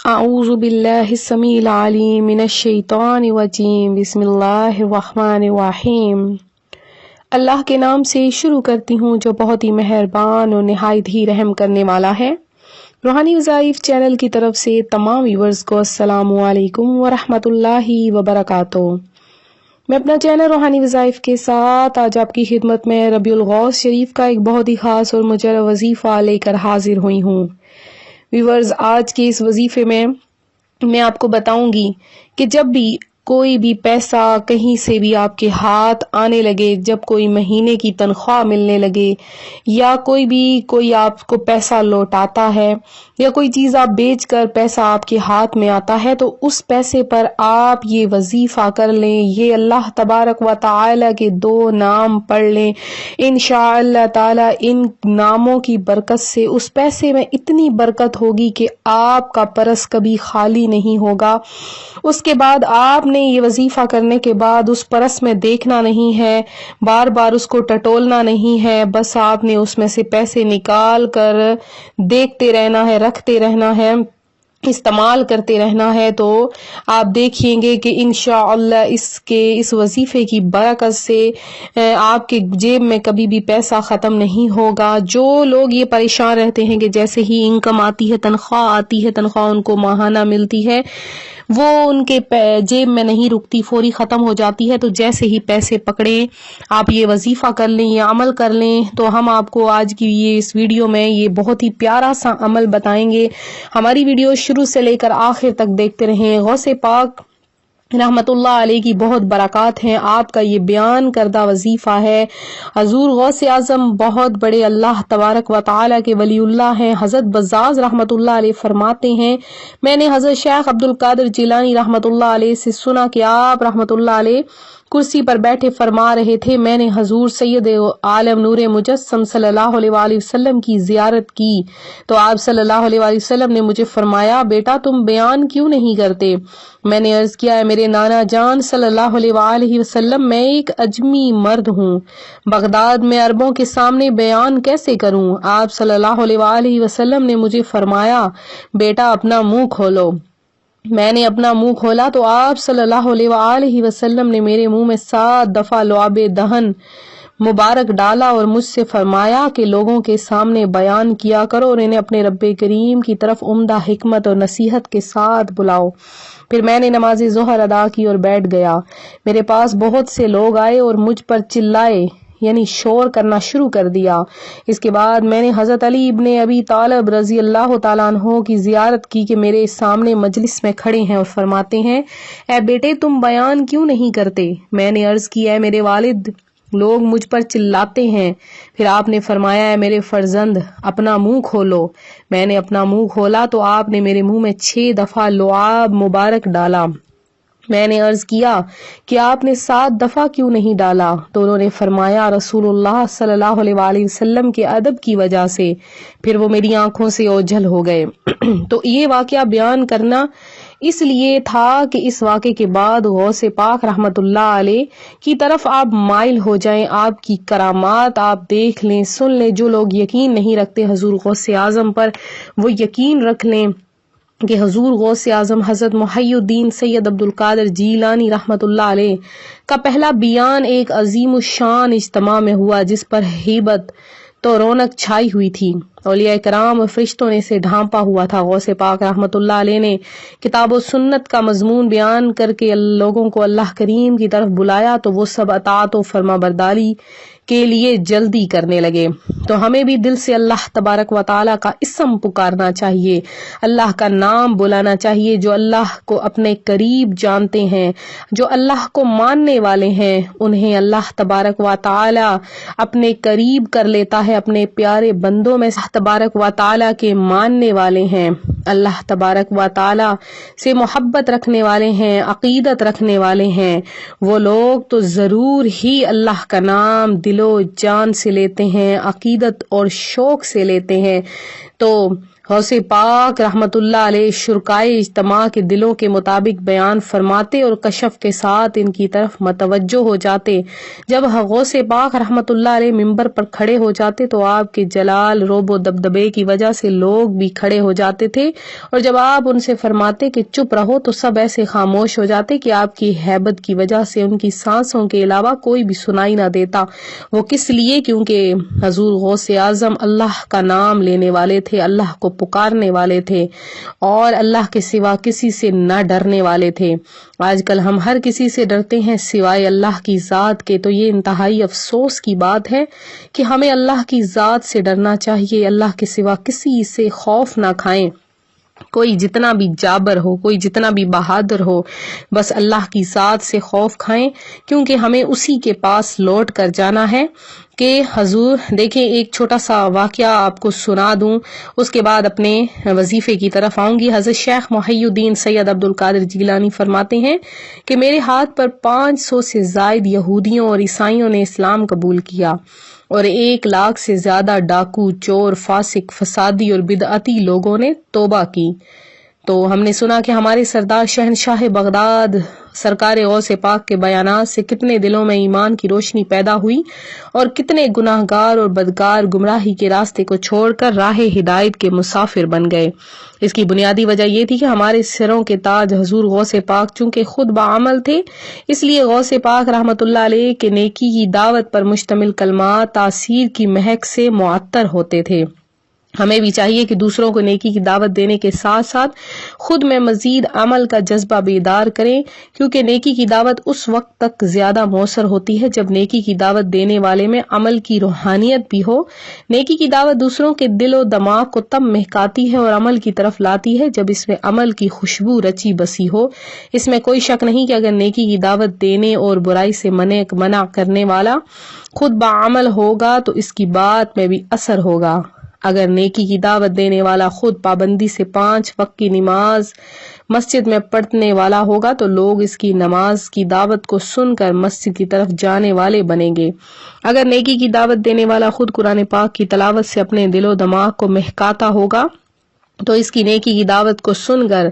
اعوذ باللہ السمیع العلیم من الشیطان الرجیم بسم اللہ الرحمن الرحیم۔ اللہ کے نام سے شروع کرتی ہوں جو بہت ہی مہربان اور نہایت ہی رحم کرنے والا ہے۔ روحانی وظائف چینل کی طرف سے تمام ویورز کو السلام علیکم ورحمۃ اللہ وبرکاتہ۔ میں اپنا چینل روحانی وظائف کے ساتھ آج آپ کی خدمت میں ربیع الغوث شریف کا ایک بہت ہی خاص اور مجرب وظیفہ لے کر حاضر ہوئی ہوں۔ ویورز، آج کے اس وظیفے میں آپ کو بتاؤں گی کہ جب بھی کوئی بھی پیسہ کہیں سے بھی آپ کے ہاتھ آنے لگے، جب کوئی مہینے کی تنخواہ ملنے لگے یا کوئی آپ کو پیسہ لوٹاتا ہے یا کوئی چیز آپ بیچ کر پیسہ آپ کے ہاتھ میں آتا ہے، تو اس پیسے پر آپ یہ وظیفہ کر لیں، یہ اللہ تبارک و تعالی کے 2 نام پڑھ لیں۔ انشاءاللہ تعالی ان ناموں کی برکت سے اس پیسے میں اتنی برکت ہوگی کہ آپ کا پرس کبھی خالی نہیں ہوگا۔ اس کے بعد آپ نے یہ وظیفہ کرنے کے بعد اس پرس میں دیکھنا نہیں ہے، بار بار اس کو ٹٹولنا نہیں ہے، بس آپ نے اس میں سے پیسے نکال کر دیکھتے رہنا ہے، رکھتے رہنا ہے، استعمال کرتے رہنا ہے۔ تو آپ دیکھیں گے کہ انشاءاللہ اس وظیفے کی برکت سے آپ کے جیب میں کبھی بھی پیسہ ختم نہیں ہوگا۔ جو لوگ یہ پریشان رہتے ہیں کہ جیسے ہی انکم آتی ہے، تنخواہ آتی ہے، تنخواہ ان کو ماہانہ ملتی ہے، وہ ان کے جیب میں نہیں رکتی، فوری ختم ہو جاتی ہے، تو جیسے ہی پیسے پکڑیں آپ یہ وظیفہ کر لیں، یہ عمل کر لیں۔ تو ہم آپ کو آج کی اس ویڈیو میں یہ بہت ہی پیارا سا عمل بتائیں گے۔ ہماری ویڈیو شروع سے لے کر آخر تک دیکھتے رہیں۔ غوث پاک رحمت اللہ علیہ کی بہت برکات ہیں، آپ کا یہ بیان کردہ وظیفہ ہے۔ حضور غوث اعظم بہت بڑے اللہ تبارک و تعالی کے ولی اللہ ہیں۔ حضرت بزاز رحمت اللہ علیہ فرماتے ہیں، میں نے حضرت شیخ عبد القادر جیلانی رحمت اللہ علیہ سے سنا کہ آپ رحمت اللہ علیہ کرسی پر بیٹھے فرما رہے تھے، میں نے حضور سید عالم نور مجسم صلی اللہ علیہ وآلہ وسلم کی زیارت کی تو آپ صلی اللہ علیہ وآلہ وسلم نے مجھے فرمایا، بیٹا تم بیان کیوں نہیں کرتے؟ میں نے عرض کیا، میرے نانا جان صلی اللہ علیہ وآلہ وسلم، میں ایک اجمی مرد ہوں، بغداد میں عربوں کے سامنے بیان کیسے کروں؟ آپ صلی اللہ علیہ وآلہ وسلم نے مجھے فرمایا، بیٹا اپنا منہ کھولو۔ میں نے اپنا منہ کھولا تو آپ صلی اللہ علیہ وآلہ وسلم نے میرے منہ میں 7 دفعہ لعاب دہن مبارک ڈالا اور مجھ سے فرمایا کہ لوگوں کے سامنے بیان کیا کرو اور انہیں اپنے رب کریم کی طرف عمدہ حکمت اور نصیحت کے ساتھ بلاؤ۔ پھر میں نے نماز ظہر ادا کی اور بیٹھ گیا۔ میرے پاس بہت سے لوگ آئے اور مجھ پر چلائے، یعنی شور کرنا شروع کر دیا۔ اس کے بعد میں نے حضرت علی ابن ابی طالب رضی اللہ تعالیٰ عنہ کی زیارت کی کہ میرے سامنے مجلس میں کھڑے ہیں اور فرماتے ہیں، اے بیٹے تم بیان کیوں نہیں کرتے؟ میں نے عرض کی، اے میرے والد، لوگ مجھ پر چلاتے ہیں۔ پھر آپ نے فرمایا، اے میرے فرزند اپنا منہ کھولو۔ میں نے اپنا منہ کھولا تو آپ نے میرے منہ میں 6 دفعہ لعاب مبارک ڈالا۔ میں نے عرض کیا کہ آپ نے 7 دفعہ کیوں نہیں ڈالا؟ تو انہوں نے فرمایا، رسول اللہ صلی اللہ علیہ وآلہ وسلم کے ادب کی وجہ سے۔ پھر وہ میری آنکھوں سے اوجھل ہو گئے۔ تو یہ واقعہ بیان کرنا اس لیے تھا کہ اس واقعے کے بعد غوث پاک رحمت اللہ علیہ کی طرف آپ مائل ہو جائیں، آپ کی کرامات آپ دیکھ لیں، سن لیں۔ جو لوگ یقین نہیں رکھتے حضور غوث اعظم پر، وہ یقین رکھ لیں کہ حضور غوث اعظم حضرت محی الدین سید عبد القادر جیلانی رحمت اللہ علیہ کا پہلا بیان ایک عظیم الشان اجتماع میں ہوا، جس پر ہیبت تو رونق چھائی ہوئی تھی۔ اولیاء کرام اور فرشتوں نے اسے ڈھانپا ہوا تھا۔ غوث پاک رحمت اللہ علیہ نے کتاب و سنت کا مضمون بیان کر کے لوگوں کو اللہ کریم کی طرف بلایا تو وہ سب اطاعت و فرما برداری کے لیے جلدی کرنے لگے۔ تو ہمیں بھی دل سے اللہ تبارک و تعالیٰ کا اسم پکارنا چاہیے، اللہ کا نام بلانا چاہیے۔ جو اللہ کو اپنے قریب جانتے ہیں، جو اللہ کو ماننے والے ہیں، انہیں اللہ تبارک و تعالیٰ اپنے قریب کر لیتا ہے۔ اپنے پیارے بندوں میں تبارک و تعالیٰ کے ماننے والے ہیں، اللہ تبارک و تعالیٰ سے محبت رکھنے والے ہیں، عقیدت رکھنے والے ہیں، وہ لوگ تو ضرور ہی اللہ کا نام دل و جان سے لیتے ہیں، عقیدت اور شوق سے لیتے ہیں۔ تو غوث پاک رحمت اللہ علیہ شرکائے اجتماع کے دلوں کے مطابق بیان فرماتے اور کشف کے ساتھ ان کی طرف متوجہ ہو جاتے۔ جب غوث پاک رحمت اللہ علیہ ممبر پر کھڑے ہو جاتے تو آپ کے جلال روب و دبدبے کی وجہ سے لوگ بھی کھڑے ہو جاتے تھے، اور جب آپ ان سے فرماتے کہ چپ رہو تو سب ایسے خاموش ہو جاتے کہ آپ کی ہیبت کی وجہ سے ان کی سانسوں کے علاوہ کوئی بھی سنائی نہ دیتا۔ وہ کس لیے؟ کیونکہ حضور غوث اعظم اللہ کا نام لینے والے تھے، اللہ کو پکارنے والے تھے اور اللہ کے سوا کسی سے نہ ڈرنے والے تھے۔ آج کل ہم ہر کسی سے ڈرتے ہیں سوائے اللہ کی ذات کے، تو یہ انتہائی افسوس کی بات ہے کہ ہمیں اللہ کی ذات سے ڈرنا چاہیے، اللہ کے سوا کسی سے خوف نہ کھائیں۔ کوئی جتنا بھی جابر ہو، کوئی جتنا بھی بہادر ہو، بس اللہ کی ذات سے خوف کھائیں، کیونکہ ہمیں اسی کے پاس لوٹ کر جانا ہے۔ کہ حضور دیکھیں، ایک چھوٹا سا واقعہ آپ کو سنا دوں، اس کے بعد اپنے وظیفے کی طرف آؤں گی۔ حضرت شیخ محی الدین سید عبد القادر جیلانی فرماتے ہیں کہ میرے ہاتھ پر 500 سے زائد یہودیوں اور عیسائیوں نے اسلام قبول کیا، اور 1 لاکھ سے زیادہ ڈاکو، چور، فاسق، فسادی اور بدعتی لوگوں نے توبہ کی۔ تو ہم نے سنا کہ ہمارے سردار شہنشاہ بغداد سرکار غوث پاک کے بیانات سے کتنے دلوں میں ایمان کی روشنی پیدا ہوئی، اور کتنے گناہ گار اور بدکار گمراہی کے راستے کو چھوڑ کر راہ ہدایت کے مسافر بن گئے۔ اس کی بنیادی وجہ یہ تھی کہ ہمارے سروں کے تاج حضور غوث پاک چونکہ خود بعمل تھے، اس لیے غوث پاک رحمت اللہ علیہ کے نیکی کی دعوت پر مشتمل کلمات تاثیر کی مہک سے معطر ہوتے تھے۔ ہمیں بھی چاہیے کہ دوسروں کو نیکی کی دعوت دینے کے ساتھ ساتھ خود میں مزید عمل کا جذبہ بیدار کریں، کیونکہ نیکی کی دعوت اس وقت تک زیادہ مؤثر ہوتی ہے جب نیکی کی دعوت دینے والے میں عمل کی روحانیت بھی ہو۔ نیکی کی دعوت دوسروں کے دل و دماغ کو تب مہکاتی ہے اور عمل کی طرف لاتی ہے جب اس میں عمل کی خوشبو رچی بسی ہو۔ اس میں کوئی شک نہیں کہ اگر نیکی کی دعوت دینے اور برائی سے منع کرنے والا خود بعمل ہوگا تو اس کی بات میں بھی اثر ہوگا۔ اگر نیکی کی دعوت دینے والا خود پابندی سے 5 وقت کی نماز مسجد میں پڑھنے والا ہوگا تو لوگ اس کی نماز کی دعوت کو سن کر مسجد کی طرف جانے والے بنیں گے۔ اگر نیکی کی دعوت دینے والا خود قرآن پاک کی تلاوت سے اپنے دل و دماغ کو مہکاتا ہوگا تو اس کی نیکی کی دعوت کو سن کر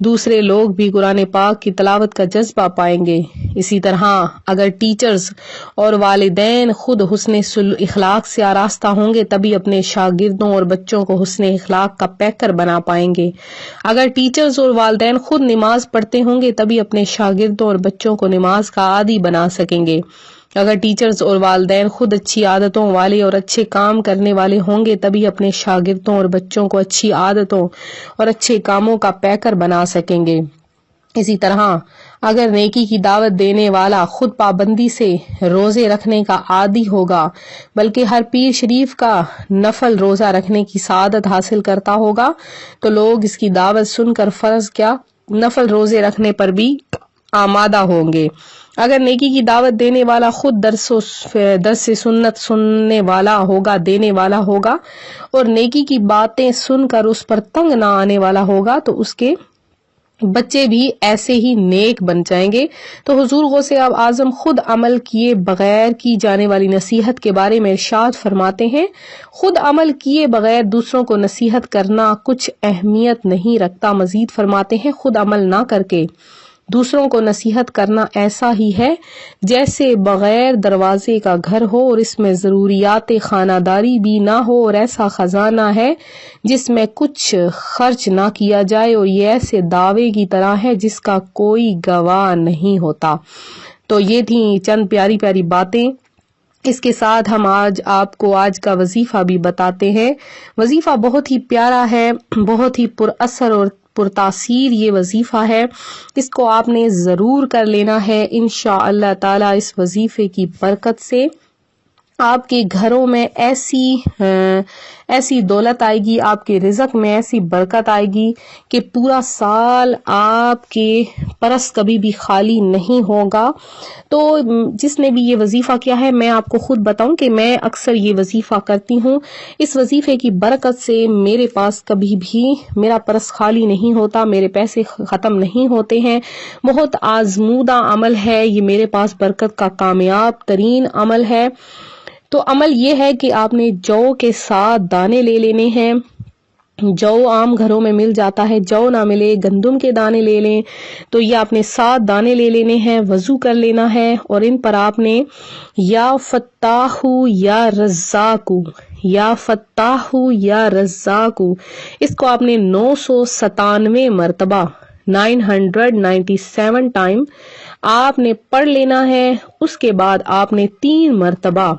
دوسرے لوگ بھی قرآن پاک کی تلاوت کا جذبہ پائیں گے۔ اسی طرح اگر ٹیچرز اور والدین خود حسن اخلاق سے آراستہ ہوں گے تبھی اپنے شاگردوں اور بچوں کو حسن اخلاق کا پیکر بنا پائیں گے۔ اگر ٹیچرز اور والدین خود نماز پڑھتے ہوں گے تبھی اپنے شاگردوں اور بچوں کو نماز کا عادی بنا سکیں گے۔ اگر ٹیچرز اور والدین خود اچھی عادتوں والے اور اچھے کام کرنے والے ہوں گے تبھی اپنے شاگردوں اور بچوں کو اچھی عادتوں اور اچھے کاموں کا پیکر بنا سکیں گے۔ اسی طرح اگر نیکی کی دعوت دینے والا خود پابندی سے روزے رکھنے کا عادی ہوگا بلکہ ہر پیر شریف کا نفل روزہ رکھنے کی سعادت حاصل کرتا ہوگا تو لوگ اس کی دعوت سن کر فرض کیا نفل روزے رکھنے پر بھی آمادہ ہوں گے۔ اگر نیکی کی دعوت دینے والا خود درس سنت سننے والا ہوگا دینے والا ہوگا اور نیکی کی باتیں سن کر اس پر تنگ نہ آنے والا ہوگا تو اس کے بچے بھی ایسے ہی نیک بن جائیں گے۔ تو حضور غوث اعظم خود عمل کیے بغیر کی جانے والی نصیحت کے بارے میں ارشاد فرماتے ہیں، خود عمل کیے بغیر دوسروں کو نصیحت کرنا کچھ اہمیت نہیں رکھتا۔ مزید فرماتے ہیں، خود عمل نہ کر کے دوسروں کو نصیحت کرنا ایسا ہی ہے جیسے بغیر دروازے کا گھر ہو اور اس میں ضروریات خانہ داری بھی نہ ہو، اور ایسا خزانہ ہے جس میں کچھ خرچ نہ کیا جائے، اور یہ ایسے دعوے کی طرح ہے جس کا کوئی گواہ نہیں ہوتا۔ تو یہ تھیں چند پیاری پیاری باتیں۔ اس کے ساتھ ہم آپ کو آج کا وظیفہ بھی بتاتے ہیں۔ وظیفہ بہت ہی پیارا ہے، بہت ہی پر اثر اور پرتاثیر یہ وظیفہ ہے، اس کو آپ نے ضرور کر لینا ہے۔ انشاءاللہ تعالی اس وظیفے کی برکت سے آپ کے گھروں میں ایسی دولت آئے گی، آپ کے رزق میں ایسی برکت آئے گی کہ پورا سال آپ کے پرس کبھی بھی خالی نہیں ہوگا۔ تو جس نے بھی یہ وظیفہ کیا ہے، میں آپ کو خود بتاؤں کہ میں اکثر یہ وظیفہ کرتی ہوں، اس وظیفے کی برکت سے میرے پاس کبھی بھی میرا پرس خالی نہیں ہوتا، میرے پیسے ختم نہیں ہوتے ہیں۔ بہت آزمودہ عمل ہے یہ، میرے پاس برکت کا کامیاب ترین عمل ہے۔ تو عمل یہ ہے کہ آپ نے جو کے ساتھ دانے لے لینے ہیں جو عام گھروں میں مل جاتا ہے، جو نہ ملے گندم کے دانے لے لیں، تو یہ آپ نے 7 دانے لے لینے ہیں، وضو کر لینا ہے اور ان پر آپ نے یا فتاح یا رزاق، یا فتاح یا رزاق، اس کو آپ نے 997 مرتبہ 997 ٹائم آپ نے پڑھ لینا ہے۔ اس کے بعد آپ نے 3 مرتبہ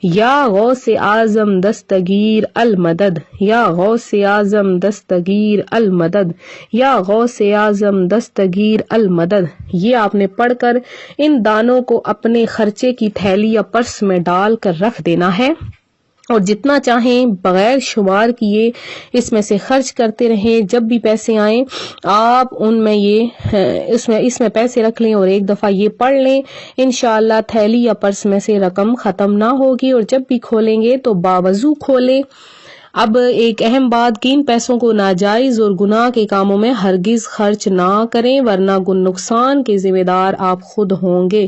یا غوث اعظم دستگیر المدد، یا غوث اعظم دستگیر المدد، یا غوث اعظم دستگیر المدد، یہ آپ نے پڑھ کر ان دانوں کو اپنے خرچے کی تھیلی یا پرس میں ڈال کر رکھ دینا ہے، اور جتنا چاہیں بغیر شمار کیے اس میں سے خرچ کرتے رہیں۔ جب بھی پیسے آئیں آپ ان میں اس میں پیسے رکھ لیں اور ایک دفعہ یہ پڑھ لیں، انشاءاللہ تھیلی یا پرس میں سے رقم ختم نہ ہوگی، اور جب بھی کھولیں گے تو باوضو کھولیں۔ اب ایک اہم بات کہ ان پیسوں کو ناجائز اور گناہ کے کاموں میں ہرگز خرچ نہ کریں، ورنہ نقصان کے ذمہ دار آپ خود ہوں گے۔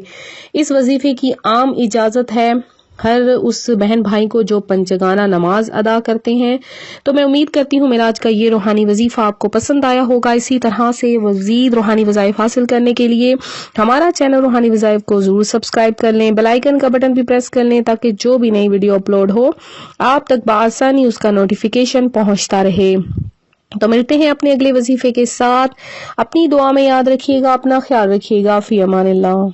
اس وظیفے کی عام اجازت ہے ہر اس بہن بھائی کو جو پنجگانہ نماز ادا کرتے ہیں۔ تو میں امید کرتی ہوں میرا آج کا یہ روحانی وظیفہ آپ کو پسند آیا ہوگا۔ اسی طرح سے مزید روحانی وظائف حاصل کرنے کے لیے ہمارا چینل روحانی وظائف کو ضرور سبسکرائب کر لیں، بیل آئیکن کا بٹن بھی پریس کر لیں تاکہ جو بھی نئی ویڈیو اپلوڈ ہو آپ تک بآسانی اس کا نوٹیفیکیشن پہنچتا رہے۔ تو ملتے ہیں اپنے اگلے وظیفے کے ساتھ۔ اپنی دعا میں یاد رکھیے گا، اپنا خیال رکھیے گا۔ فی امان اللہ۔